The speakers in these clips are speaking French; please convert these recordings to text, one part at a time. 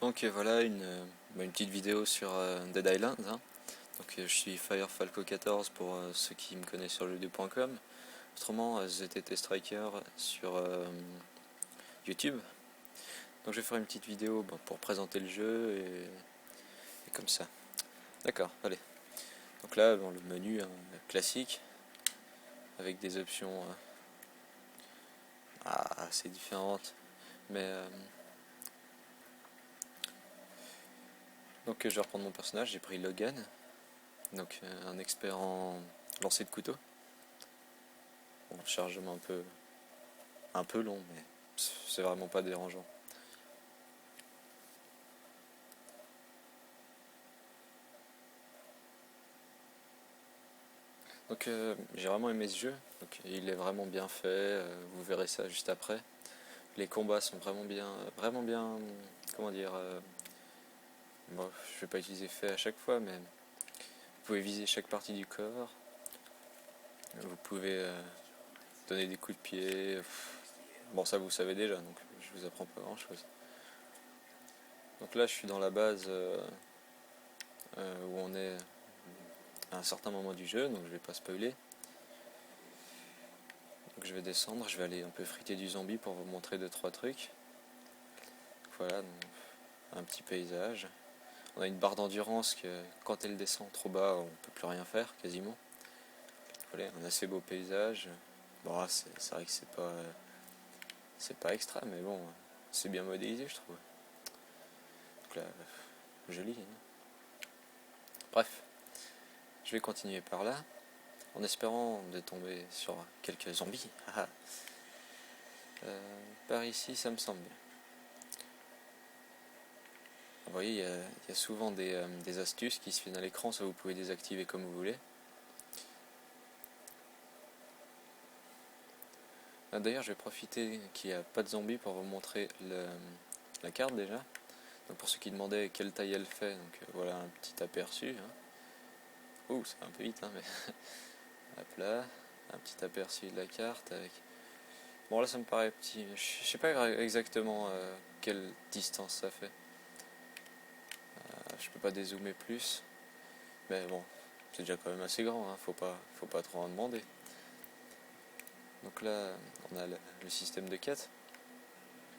Donc voilà une petite vidéo sur Dead Island, hein. Donc je suis FireFalco14 pour ceux qui me connaissent sur jeuxvideo.com. Autrement, ZTT Striker sur YouTube. Donc je vais faire une petite vidéo pour présenter le jeu et comme ça. D'accord, allez. Donc là, le menu classique avec des options assez différentes, mais donc je vais reprendre mon personnage. J'ai pris Logan, donc un expert en lancer de couteau. Bon, chargement un peu long, mais c'est vraiment pas dérangeant. Donc j'ai vraiment aimé ce jeu. Donc, il est vraiment bien fait, vous verrez ça juste après. Les combats sont vraiment bien, comment dire, bon, je vais pas utiliser fait à chaque fois, mais vous pouvez viser chaque partie du corps. Vous pouvez donner des coups de pied. Bon, ça vous savez déjà, donc je vous apprends pas grand chose. Donc là, je suis dans la base où on est à un certain moment du jeu, donc je vais pas spoiler. Donc je vais descendre, je vais aller un peu friter du zombie pour vous montrer 2-3 trucs. Voilà, donc un petit paysage. On a une barre d'endurance que quand elle descend trop bas, on peut plus rien faire quasiment. Voilà, un assez beau paysage. Bon, c'est vrai que c'est pas extra, mais bon, c'est bien modélisé, je trouve. Donc là, joli. Hein. Bref, je vais continuer par là, en espérant de tomber sur quelques zombies. Par ici, ça me semble bien. Vous voyez, il y a souvent des astuces qui se viennent à l'écran, ça vous pouvez désactiver comme vous voulez. D'ailleurs, je vais profiter qu'il n'y a pas de zombies pour vous montrer la carte déjà. Donc pour ceux qui demandaient quelle taille elle fait, donc voilà un petit aperçu. Hein. Ouh, c'est un peu vite, hein, mais hop là, un petit aperçu de la carte avec. Bon là, ça me paraît petit. Je sais pas exactement quelle distance ça fait. Je peux pas dézoomer plus, mais bon, c'est déjà quand même assez grand. Hein, faut pas trop en demander. Donc là, on a le système de quêtes.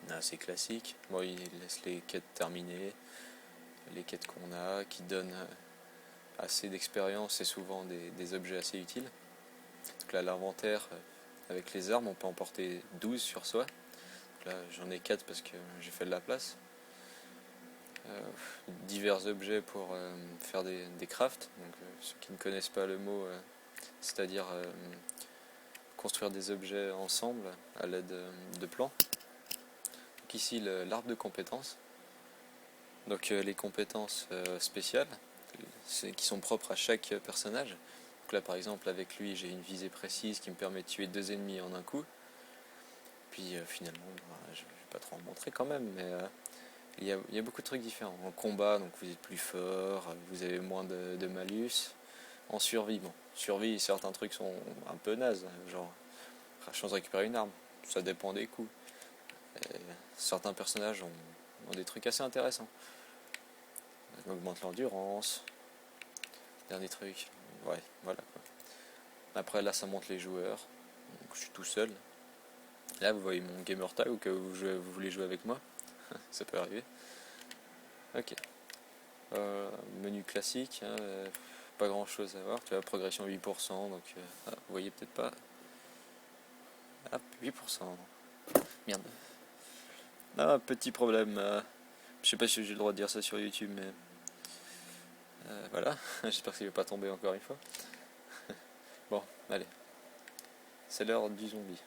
Assez classique. Bon, il laisse les quêtes terminées, les quêtes qu'on a, qui donnent assez d'expérience et souvent des objets assez utiles. Donc là, l'inventaire, avec les armes, on peut en porter 12 sur soi. Donc là, j'en ai 4 parce que j'ai fait de la place. Divers objets pour faire des crafts. Donc, ceux qui ne connaissent pas le mot, c'est-à-dire construire des objets ensemble à l'aide de plans. Donc ici, l'arbre de compétences. Donc les compétences spéciales qui sont propres à chaque personnage. Donc là par exemple avec lui j'ai une visée précise qui me permet de tuer 2 ennemis en un coup. Puis finalement je vais pas trop en montrer quand même, mais il y a beaucoup de trucs différents. En combat donc vous êtes plus fort, vous avez moins de malus. En survie, bon, survie certains trucs sont un peu nazes, genre la chance de récupérer une arme, ça dépend des coups. Et certains personnages ont des trucs assez intéressants. On augmente l'endurance, dernier truc, ouais, voilà quoi. Après là ça monte les joueurs, donc je suis tout seul. Là vous voyez mon gamer tag au cas où vous voulez jouer avec moi, ça peut arriver. Ok, menu classique, hein, pas grand chose à voir, tu vois, progression 8%, donc vous voyez peut-être pas. Hop, 8%, merde. Ah, petit problème, je sais pas si j'ai le droit de dire ça sur YouTube, mais voilà, j'espère qu'il va pas tomber encore une fois. Bon, allez, c'est l'heure du zombie.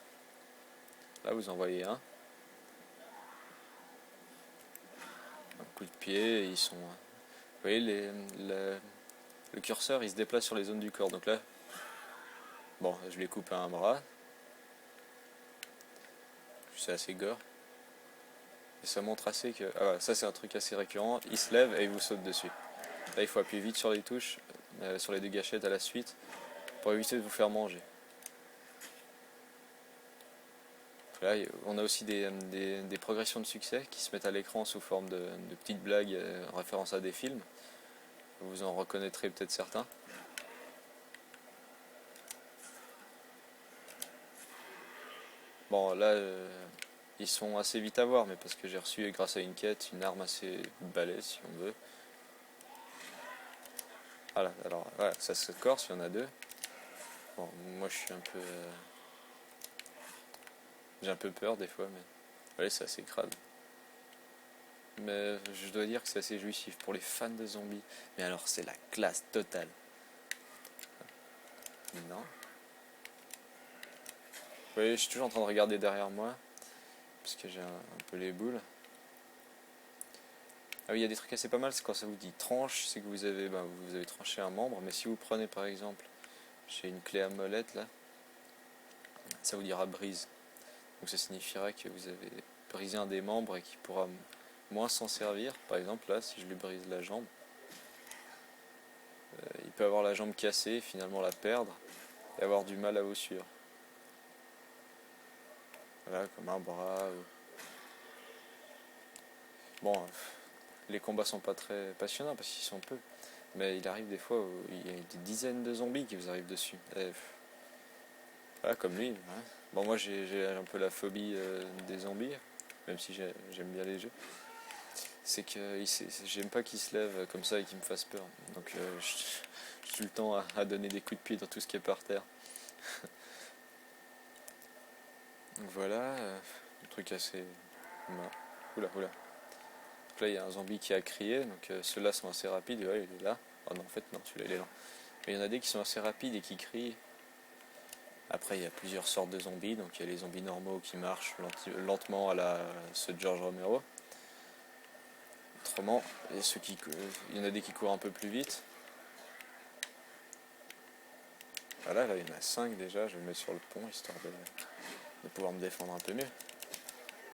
Là vous en voyez un coup de pied, ils sont. Vous voyez, le curseur il se déplace sur les zones du corps. Donc là, bon, je lui ai coupé un bras. C'est assez gore. Et ça montre assez que. Ah, ouais, ça c'est un truc assez récurrent. Il se lève et il vous saute dessus. Là, il faut appuyer vite sur les touches, sur les deux gâchettes à la suite, pour éviter de vous faire manger. Là, on a aussi des progressions de succès qui se mettent à l'écran sous forme de petites blagues en référence à des films. Vous en reconnaîtrez peut-être certains. Bon, là, ils sont assez vite à voir, mais parce que j'ai reçu, grâce à une quête, une arme assez balèze, si on veut. Voilà, alors, voilà, ça se corse, il y en a deux. Bon, moi, je suis un peu... j'ai un peu peur des fois, mais... Allez, c'est assez crade. Mais je dois dire que c'est assez jouissif pour les fans de zombies. Mais alors, c'est la classe totale. Non. Vous voyez, je suis toujours en train de regarder derrière moi, parce que j'ai un peu les boules. Ah oui, il y a des trucs assez pas mal, c'est quand ça vous dit tranche, c'est que vous avez tranché un membre, mais si vous prenez par exemple, j'ai une clé à molette là, ça vous dira brise. Donc ça signifiera que vous avez brisé un des membres et qu'il pourra moins s'en servir. Par exemple là, si je lui brise la jambe, il peut avoir la jambe cassée, finalement la perdre et avoir du mal à vous suivre. Voilà, comme un bras. Bon, les combats sont pas très passionnants parce qu'ils sont peu. Mais il arrive des fois où il y a des dizaines de zombies qui vous arrivent dessus. Et, voilà, comme lui. Hein. Bon, moi j'ai un peu la phobie des zombies, même si j'aime bien les jeux. C'est que j'aime pas qu'ils se lèvent comme ça et qu'ils me fassent peur. Donc je suis le temps à donner des coups de pied dans tout ce qui est par terre. Donc voilà, un truc assez... Oula, oula. Donc là il y a un zombie qui a crié, donc ceux-là sont assez rapides. Ouais, il est là. Oh non, en fait non, celui-là il est là. Mais il y en a des qui sont assez rapides et qui crient. Après, il y a plusieurs sortes de zombies. Donc, il y a les zombies normaux qui marchent lentement à la ceux de George Romero. Autrement, il y en a des qui courent un peu plus vite. Voilà, là, il y en a 5 déjà. Je vais me mettre sur le pont histoire de pouvoir me défendre un peu mieux.